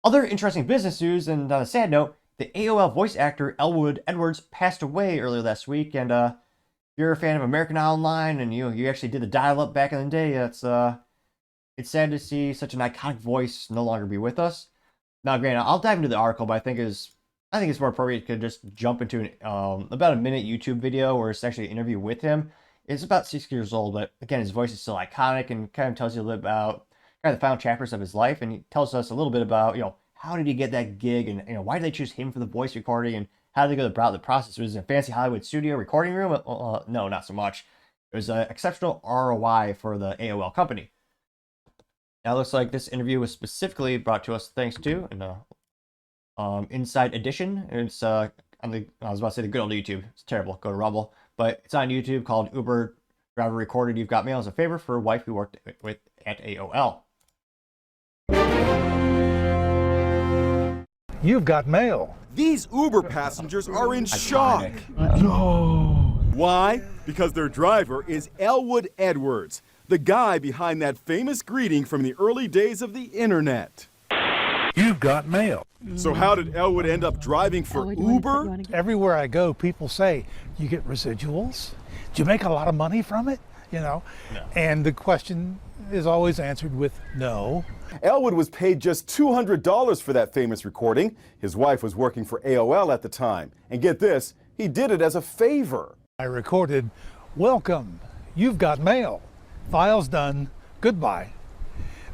Other interesting business news, and on a sad note, the AOL voice actor Elwood Edwards passed away earlier last week. And if you're a fan of American Online and you actually did the dial-up back in the day, it's sad to see such an iconic voice no longer be with us. Now, granted, I'll dive into the article, but I think it's more appropriate to just jump into about a minute YouTube video where it's actually an interview with him. It's about 6 years old, but again, his voice is still iconic and kind of tells you a little bit about kind of the final chapters of his life, and he tells us a little bit about how did he get that gig, and why did they choose him for the voice recording, and how did they go about the process? Was it a fancy Hollywood studio recording room? No, not so much. It was an exceptional ROI for the AOL company. Now it looks like this interview was specifically brought to us thanks to an Inside Edition. It's I was about to say the good old YouTube. It's terrible. Go to Rumble, but it's on YouTube called Uber Driver Recorded You've Got Mail as a favor for a wife who worked with at AOL. You've got mail. These Uber passengers are in shock. No. Why? Because their driver is Elwood Edwards, the guy behind that famous greeting from the early days of the internet. You've got mail. So how did Elwood end up driving for Uber? Everywhere I go, people say, you get residuals? Do you make a lot of money from it? No. And the question is always answered with no. Elwood was paid just $200 for that famous recording. His wife was working for AOL at the time. And get this, he did it as a favor. I recorded, welcome, you've got mail. File's done, goodbye.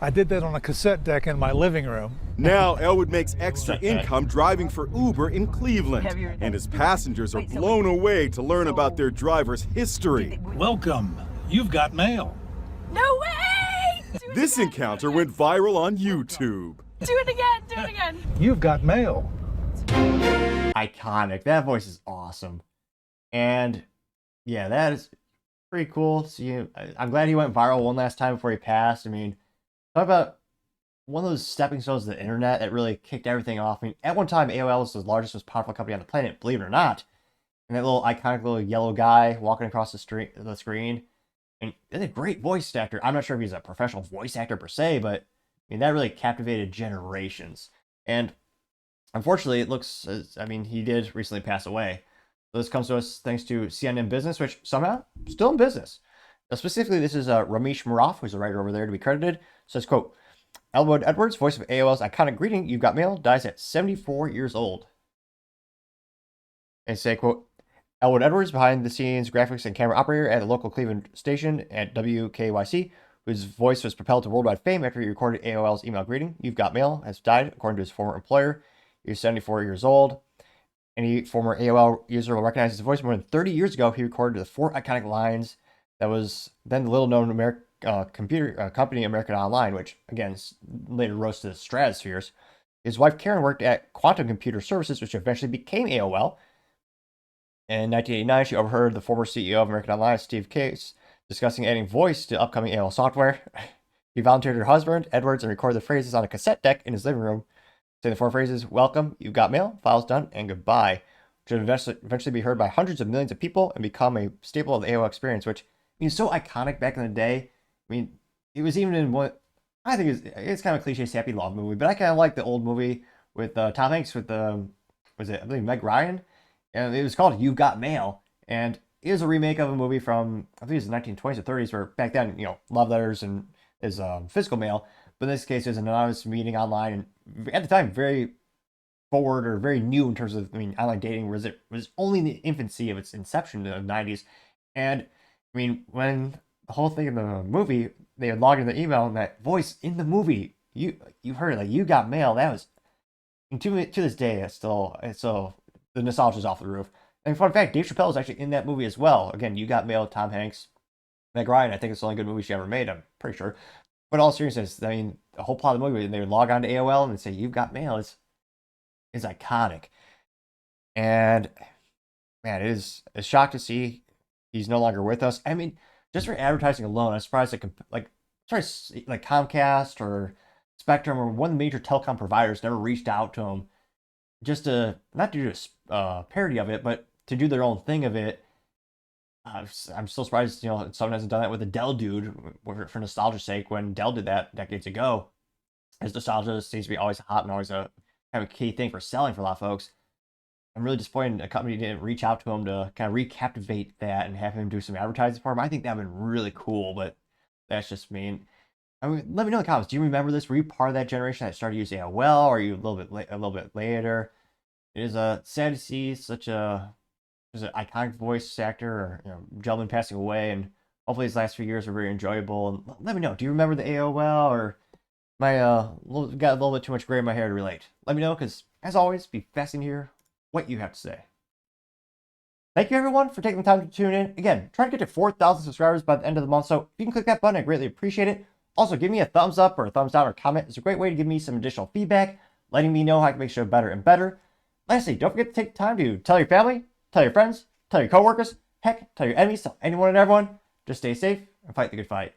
I did that on a cassette deck in my living room. Now Elwood makes extra income driving for Uber in Cleveland. And his passengers are blown away to learn about their driver's history. Welcome, you've got mail. No way! This encounter went viral on YouTube. Do it again, do it again. You've got mail. Iconic. That voice is awesome. And yeah, that is pretty cool. So I'm glad he went viral one last time before he passed. I mean, talk about one of those stepping stones of the internet that really kicked everything off. I mean, at one time, AOL was the largest, most powerful company on the planet, believe it or not. And that little iconic little yellow guy walking across the screen. And he's a great voice actor. I'm not sure if he's a professional voice actor per se, but I mean, that really captivated generations. And unfortunately, it looks, he did recently pass away. So this comes to us thanks to CNN Business, which somehow still in business. Now, specifically, this is Ramesh Muraf, who's a writer over there to be credited. Says, quote, Elwood Edwards, voice of AOL's iconic greeting, You've Got Mail, dies at 74 years old. And say, quote, Elwood Edwards, behind the scenes graphics and camera operator at a local Cleveland station at WKYC, whose voice was propelled to worldwide fame after he recorded AOL's email greeting, You've Got Mail, has died, according to his former employer. He was 74 years old. Any former AOL user will recognize his voice. More than 30 years ago, he recorded the 4 iconic lines that was then the little-known computer company American Online, which, again, later rose to the stratospheres. His wife, Karen, worked at Quantum Computer Services, which eventually became AOL. In 1989, she overheard the former CEO of American Online, Steve Case, discussing adding voice to upcoming AOL software. He volunteered her husband, Edwards, and recorded the phrases on a cassette deck in his living room, saying the 4 phrases, welcome, you've got mail, file's done, and goodbye, which would eventually be heard by hundreds of millions of people and become a staple of the AOL experience, which is so iconic back in the day. I mean, it was even in what I think it's kind of a cliche Happy Love movie, but I kind of like the old movie with Tom Hanks with I believe Meg Ryan, and it was called You've Got Mail, and it was a remake of a movie from I think it was the 1920s or 30s, where back then love letters and is physical mail, but in this case it was an anonymous meeting online, and at the time very forward or very new in terms of online dating, was only in the infancy of its inception in the 90s, and when the whole thing in the movie, they would log in the email, and that voice in the movie, you heard it, like, you got mail. That was, and to this day, it's still the nostalgia is off the roof. And fun fact, Dave Chappelle is actually in that movie as well. Again, You Got Mail, Tom Hanks, Meg Ryan. I think it's the only good movie she ever made, I'm pretty sure. But in all seriousness, the whole plot of the movie, they would log on to AOL and say, You've Got Mail, is iconic. And man, it is a shock to see he's no longer with us. I mean, just for advertising alone, I'm surprised that like Comcast or Spectrum or one of the major telecom providers never reached out to him just to not do a parody of it, but to do their own thing of it. I'm still surprised, someone hasn't done that with the Dell dude for nostalgia's sake when Dell did that decades ago. His nostalgia seems to be always hot and always a kind of a key thing for selling for a lot of folks. I'm really disappointed a company didn't reach out to him to kind of recaptivate that and have him do some advertising for him. I think that would have been really cool, but that's just me. I mean, let me know in the comments. Do you remember this? Were you part of that generation that started using AOL, or are you a little bit later? It is sad to see such an iconic voice actor or gentleman passing away, and hopefully his last few years were very enjoyable. And let me know. Do you remember the AOL, or am I got a little bit too much gray in my hair to relate? Let me know, because as always, be fascinating to hear what you have to say. Thank you, everyone, for taking the time to tune in. Again, trying to get to 4,000 subscribers by the end of the month, so if you can click that button, I greatly appreciate it. Also, give me a thumbs up or a thumbs down or comment. It's a great way to give me some additional feedback, letting me know how I can make the show better and better. Lastly, don't forget to take the time to tell your family, tell your friends, tell your coworkers, heck, tell your enemies, tell anyone and everyone. Just stay safe and fight the good fight.